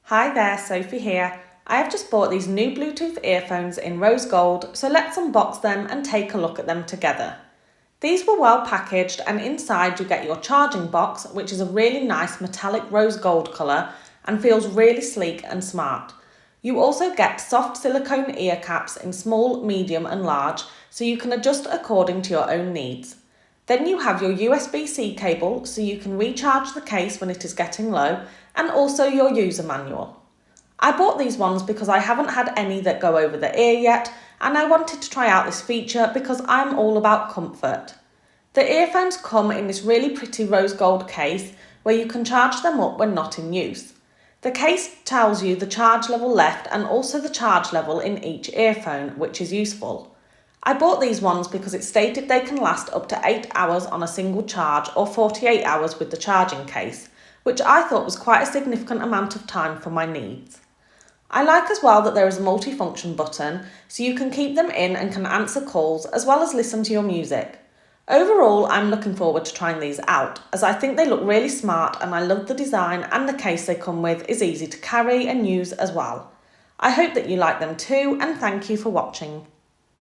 Hi there, Sophie here. I have just bought these new Bluetooth earphones in rose gold, so let's unbox them and take a look at them together. These were well packaged, and inside you get your charging box, which is a really nice metallic rose gold colour and feels really sleek and smart. You also get soft silicone ear caps in small, medium and large, so you can adjust according to your own needs. Then you have your USB-C cable so you can recharge the case when it is getting low, and also your user manual. I bought these ones because I haven't had any that go over the ear yet, and I wanted to try out this feature because I'm all about comfort. The earphones come in this really pretty rose gold case where you can charge them up when not in use. The case tells you the charge level left and also the charge level in each earphone, which is useful. I bought these ones because it stated they can last up to 8 hours on a single charge or 48 hours with the charging case, which I thought was quite a significant amount of time for my needs. I like as well that there is a multifunction button, so you can keep them in and can answer calls as well as listen to your music. Overall, I'm looking forward to trying these out, as I think they look really smart and I love the design, and the case they come with is easy to carry and use as well. I hope that you like them too, and thank you for watching.